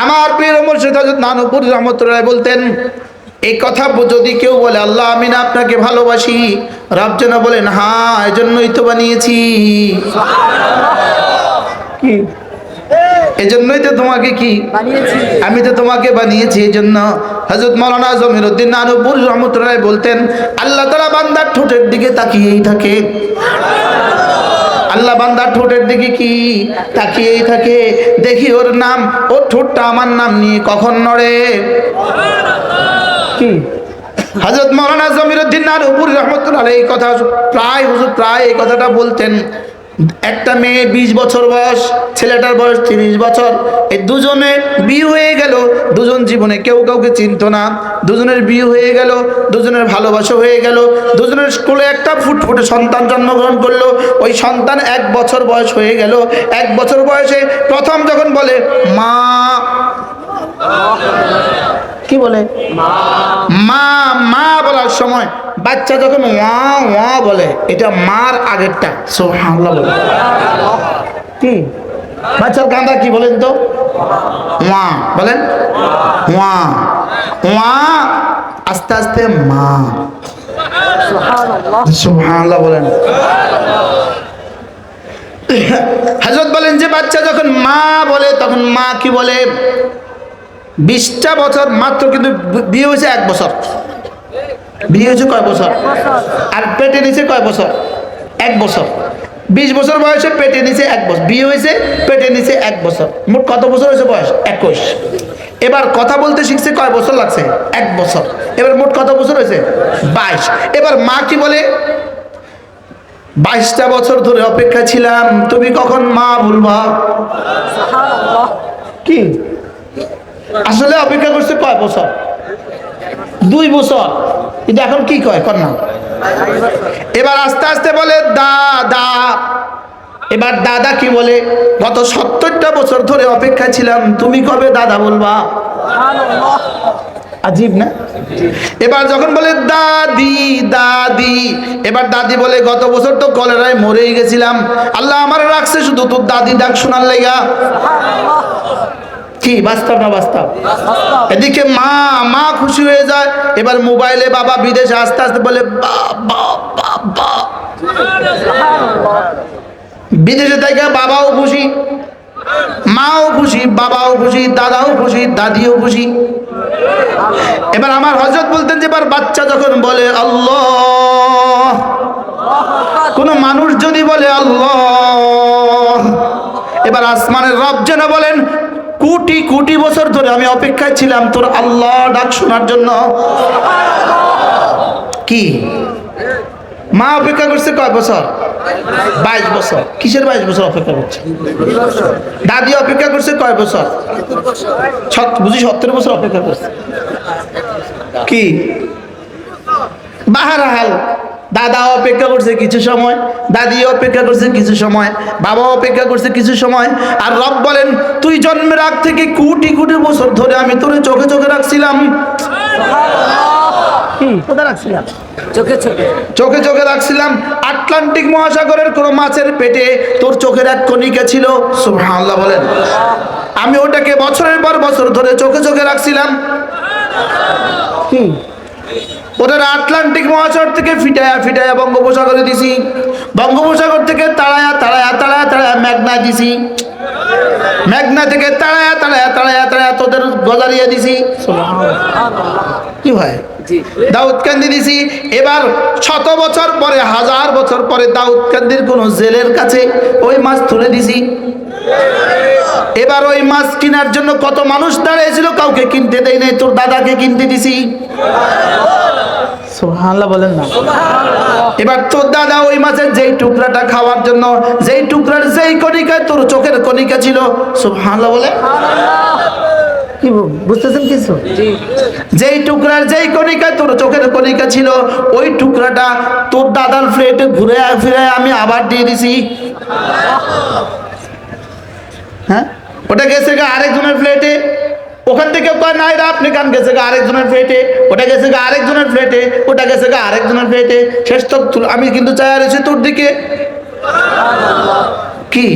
আমার পীর মুর্শিদ হযরত নানুপুরি রহমাতুল্লাহ বলতেন, এই কথা যদি কেউ বলে আল্লাহ আমি না আপনাকে ভালোবাসি, রব যেন বলেন হ্যাঁ এজন্যই তো বানিয়েছি। কি এজন্যই তো তোমাকে কি বানিয়েছি, আমি তো তোমাকে বানিয়েছি। এজন্য হযরত মাওলানা জমিরউদ্দিন নানুপুরি রহমাতুল্লাহ বলতেন, আল্লাহ তাআলা বান্দার ঠোঁটের দিকে তাকিয়েই থাকে। আল্লাহ বান্দার ঠোঁটের দিকে কি তাকিয়েই থাকে, দেখি ওর নাম, ওর ঠোঁটটা আমার নাম নিয়ে কখন নড়ে। কি হযরত মাওলানা জমিরউদ্দিন নানুপুরি রহমাতুল্লাহ এই কথা প্রায় এই কথাটা বলতেন। একটা মেয়ে 20 বছর বয়স, ছেলেটার বয়স 30 বছর, এই দুজনে বিয়ে হয়ে গেল। দুজন জীবনে কেউ কাউকে চিনতো না, দুজনের বিয়ে হয়ে গেল, দুজনের ভালোবাসা হয়ে গেল। দুজনের স্কুলে একটা ফুটফুটে সন্তান জন্মগ্রহণ করলো। ওই সন্তান 1 বছর বয়স হয়ে গেল। 1 বছর বয়সে প্রথম যখন বলে মা, কি বলে মা, মা বলার সময় বাচ্চা যখন ওয়া ওয়া বলে, এটা মার আগেরটা। সুবহানাল্লাহ বলে কি বাচ্চার কান্দা কি বলেন তো? ওয়া বলেন, ওয়া ওয়া, আস্তে আস্তে মা। সুবহানাল্লাহ, সুবহানাল্লাহ বলেন। হযরত বলেন যে বাচ্চা যখন মা বলে তখন মা কি বলে? 20টা বছর মাত্র, কিন্তু বিয়ে হয়েছে 1 বছর। বিয়ে হয়েছে কয় বছর? আর পেটে নিচে কয় বছর? 1 বছর। 20 বছর বয়সে পেটে নিচে 1 বছর, বিয়ে হয়েছে পেটে নিচে 1 বছর। মোট কত বছর হয়েছে বয়স? 21। এবার কথা বলতে শিখছে কয় বছর লাগছে? 1 বছর। এবার মোট কত বছর হয়েছে? 22। এবার মা কি বলে? 22টা বছর ধরে অপেক্ষা ছিলাম, তুমি কখন মা বলবা? কি আসলে অপেক্ষা করছে কয় বছর? 2 বছর। কিন্তু এখন কি কয় কন্যা? এবার আস্তে আস্তে বলে দাদা। এবার দাদা কি বলে? গত 70টা বছর ধরে অপেক্ষা ছিলাম, তুমি কবে দাদা বলবা? আজীব না? এবার যখন বলে দাদি দাদি, এবার দাদি বলে গত বছর তো কলেরায় মরেই গেছিলাম, আল্লাহ আমার রাখছে শুধু তোর দাদি ডাক শোনার লেগা। কি বাস্তব না বাস্তব? এদিকে মা মা খুশি হয়ে যায়। এবার মোবাইলে বাবা বিদেশে আস্তে আস্তে বলে বাবা বাবা। বিদেশে থেকে বাবাও খুশি, মাও খুশি, বাবাও খুশি, দাদাও খুশি, দাদিও খুশি। এবার আমার হযরত বলতেন যে এবার বাচ্চা যখন বলে আল্লাহ, কোন মানুষ যদি বলে আল্লাহ, এবার আসমানের রব যেন বলেন কোটি কোটি বছর ধরে আমি অপেক্ষায় ছিলাম তোর আল্লাহ ডাক শোনার জন্য। কি মা অপেক্ষা করছে কয় বছর? 22 বছর। কিসের 22 বছর অপেক্ষা করছে? দাদি অপেক্ষা করছে কয় বছর? বুঝি 70 বছর অপেক্ষা করছে। কি বাহারহাল, দাদা অপেক্ষা করছে কিছু সময়, দাদি অপেক্ষা করছে কিছু সময়, বাবা অপেক্ষা করছে কিছু সময়। আর রব বলেন তুই জন্মের আগ থেকে কোটি কোটি বছর ধরে আমি তোরে চোখে চোখে রাখছিলাম। কোথায় রাখছিলাম? চোখে চোখে, চোখে চোখে রাখছিলাম। আটলান্টিক মহাসাগরের কোন মাছের পেটে তোর চোখের এক কণিকা ছিল। সুবহানাল্লাহ বলেন। আমি ওটাকে বছরের পর বছর ধরে চোখে চোখে রাখছিলাম। কি ওদের আটলান্টিক মহাসাগর থেকে ফিটায়া ফিটায়া বঙ্গোপসাগরে দিছি, বঙ্গোপসাগর থেকে তাড়ায়া তাড়ায়া তাড়ায়া তাড়ায়া মেঘনা দিছি, মেঘনা থেকে তাড়ায়া তাড়ায়া তাড়ায়া তাড়ায়া তোদের গজারিয়া দিছি। কি হয়? দাউদকান্দি দিছি। এবার 100 বছর পরে, 1000 বছর পরে দাউদকান্দির কোন জেলের কাছে ওই মাছ তুলে দিছি। এবার ওই মাছ কেনার জন্য কত মানুষ দাঁড়িয়েছিল, কাউকে কিনতে দেই নাই, তোর দাদাকে কিনতে দিছি। সুবহানাল্লাহ বলেন না। এবার তোর দাদা ওই মাছের যেই টুকরাটা খাওয়ার জন্য, যেই টুকরার যেই কণিকা তোর চোখের কণিকা ছিল, সুবহানাল্লাহ বলে। কি বুঝতেছেন কিছু? যেই টুকরার যেই কণিকা তোর চোখের কণিকা ছিল, ওই টুকরাটা তোর দাদার প্লেটে ঘুরে ফিরে আমি আবার দিয়ে দিছি। হ্যাঁ, ওটা গেছে গা আরেকজনের প্লেটে, ওখান থেকে কয় নাই রা আপনি কান গেছে গা আরেকজনের প্লেটে, ওটা গেছে গা আরেকজনের প্লেটে, ওটা গেছে গা আরেকজনের প্লেটে। শেষ তো আমি কিন্তু চায়া রয়েছি তোর দিকে। কি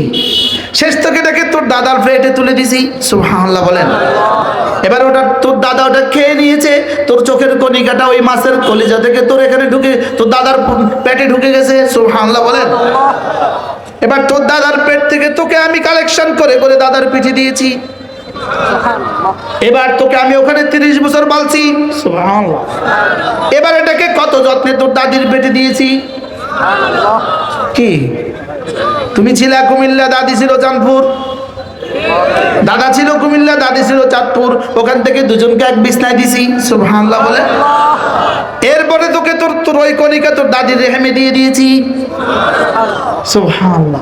শেষ থেকে তোর দাদার প্লেটে তুলে দিছি। সুবহানাল্লাহ বলেন। এবার ওটা তোর দাদা ওটা খেয়ে নিয়েছে, তোর চোখের কণিকাটা ওই মাছের কলিজা থেকে তোর এখানে ঢুকে তোর দাদার পেটে ঢুকে গেছে। সুবহানাল্লাহ বলেন। এবার তোর দাদার পেট থেকে তোকে আমি কালেকশন করে করে দাদার পিঠে দিয়েছি। এবার তোকে আমি ওখানে 30 বছর পালছি। সুবহানাল্লাহ। এবার এটাকে কত যত্নে তোর দাদির পেটে দিয়েছি। কি তুমি ছিলা কুমিল্লা, দাদি ছিল চাঁদপুর। দাদা ছিল কুমিল্লা, দাদি ছিল চাঁদপুর। ওখান থেকে দুজনকে এক বিছনায় দিছি। সুবহানাল্লাহ বলে। এরপরে তোকে তোর তোর ওই কণিকা তোর দাদির রেহেমে দিয়ে দিয়েছি। সুবহানাল্লাহ।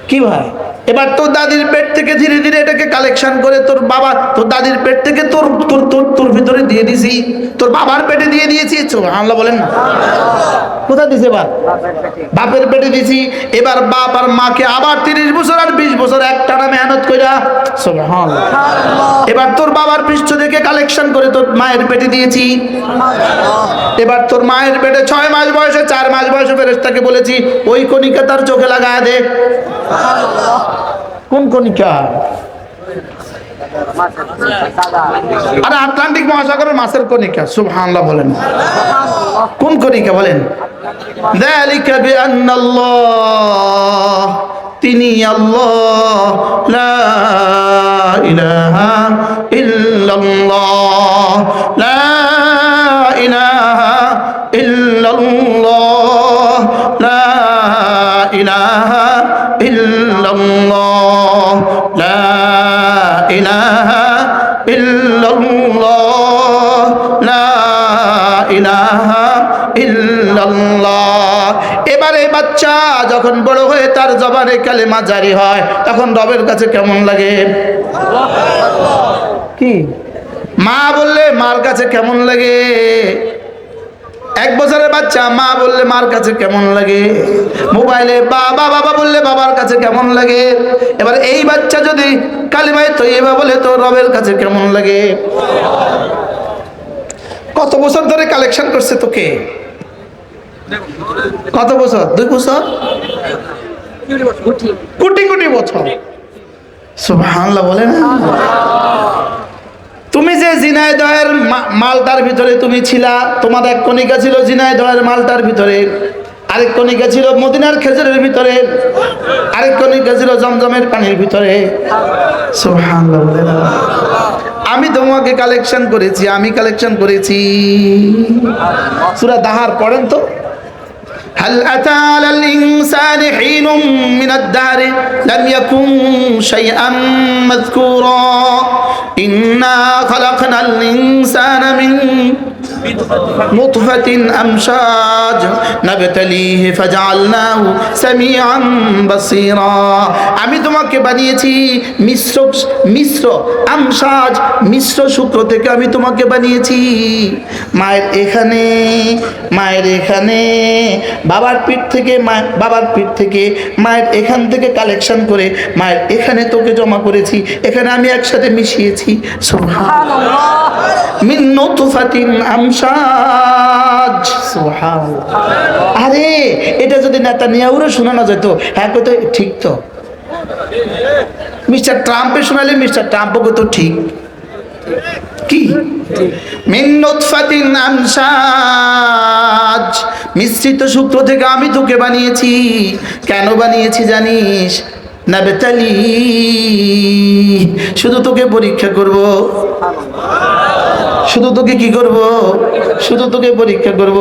কি ভাই, এবার তোর দাদির পেট থেকে ধীরে ধীরে এটাকে কালেকশন করে তোর বাবা তোর দাদির পেট থেকে তোর তোর তোর তোর ভিতরে দিয়ে দিছি, তোর বাবার পেটে দিয়ে দিয়েছি। সুবহানাল্লাহ বলেন না। কোথায় দিছে? এবার বাপের পেটে দিছি। এবার বাপ আর মাকে আবার 30 বছর আর 20 বছর একটানা মেহনত কইরা। সুবহানাল্লাহ। এবার তোর বাবার পৃষ্ঠ থেকে কালেকশন করে তোর মায়ের পেটে দিয়েছি। এবার তোর মায়ের পেটে 6 মাস বয়সে 4 মাস বয়সে ফেরেশতাকে বলেছি ওই কণিকা তার চোখে লাগায় দে। কোন কণিকা? আরে আটলান্টিক মহাসাগরের মাছের কণিকা। সুবহানাল্লাহ বলেন। কোন কণিকা বলেন? যালিকা বিআন্নাল্লাহ, তিনি আল্লাহ, লা ইলাহা ইল্লাল্লাহ, লা ইলাহা ইল্লাল্লাহ, লা ইলাহা ইল্লাল্লাহ, লা ইলাহা ইল্লাল্লাহ, লা ইলাহা ইল্লাল্লাহ। এবারে বাচ্চা যখন বড় হয়ে তার জবানে কালেমা জারি হয় তখন রবের কাছে কেমন লাগে? কি মা বললে মার কাছে কেমন লাগে? 1 বছরের বাচ্চা মা বললে মার কাছে কেমন লাগে? মোবাইলে বাবা বাবা বললে বাবার কাছে কেমন লাগে? এবার এই বাচ্চা যদি কালিমায়ে তৈয়বা বলে তো রবের কাছে কেমন লাগে? কত বছর ধরে কালেকশন করছে তোকে? কত বছর? 2 বছর? কোটি কোটি বছর। সুবহানাল্লাহ বলে না। তুমি যে ঝিনাইদহের মালটার ভিতরে তুমি ছিলা, তোমার এক কণিকা ছিল ঝিনাইদহের মালটার ভিতরে, আরেক কণিকা ছিল মদিনার খেজুরের ভিতরে, আরেক কণিকা ছিল জমজমের পানির ভিতরে। সুবহানাল্লাহ বলে না। আমি তোমাকে কালেকশন করেছি, আমি কালেকশন করেছি। সূরা দাহার পড়েন তো। هل أتى على الإنسان حين من الدهر لم يكن شيئا مذكورا إنا خلقنا الإنسان من نطفة أمشاج نبتليه فجعلناه سميعا بصيرا। আমি তোমাকে বানিয়েছি মিশ্র আমসাজ, মিশ্র শুক্র থেকে আমি তোমাকে বানিয়েছি। মায়ের এখানে বাবার পিঠ থেকে মায়ের এখান থেকে কালেকশন করে মায়ের এখানে তোকে জমা করেছি, এখানে আমি একসাথে মিশিয়েছি। সুবহানাল্লাহ। মিন নুতফাতিন আমসাজ। সুবহানাল্লাহ। আরে এটা যদি নেতানিয়াহুরে শোনানো যেত, হ্যাঁ কইতো ঠিক তো। মিস্টার ট্রাম্পে শোনালে মিস্টার ট্রাম্পও কইতো ঠিক। কি? মিন নুতফাতিন আমসাজ, মিশ্রিত শুক্র থেকে আমি তোকে বানিয়েছি। কেন বানিয়েছি জানিস? নাবতালি, শুধু তোকে পরীক্ষা করব। শুধু তোকে কি করব? শুধু তোকে পরীক্ষা করব।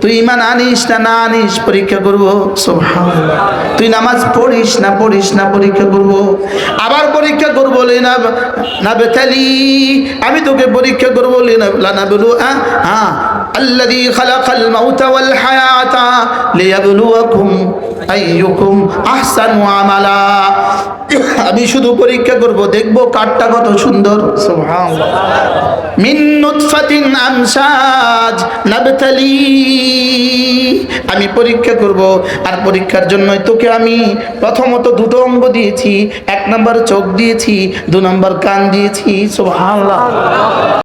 তুই ঈমান আনিস না না আনিস পরীক্ষা করব। সুবহানাল্লাহ। তুই নামাজ পড়িস না পরীক্ষা করব। আবার পরীক্ষা করব। নাবতালি, আমি তোকে পরীক্ষা করব। লানাবলু আল্লাযী খালাকাল মাউতা ওয়াল হায়াতা লিয়াবলুয়াকুম আইয়ুকুম আহসানু আমালা। আমি শুধু পরীক্ষা করব, দেখব কারটা কত সুন্দর। সুবহানাল্লাহ। মিন নুতফাতিন আমসাজ নাবতালি, আমি পরীক্ষা করব। আর পরীক্ষার জন্যই তোকে আমি প্রথমত 2টো অঙ্গ দিয়েছি। 1 নম্বর চোখ দিয়েছি, 2 নম্বর কান দিয়েছি। সুবহানাল্লাহ।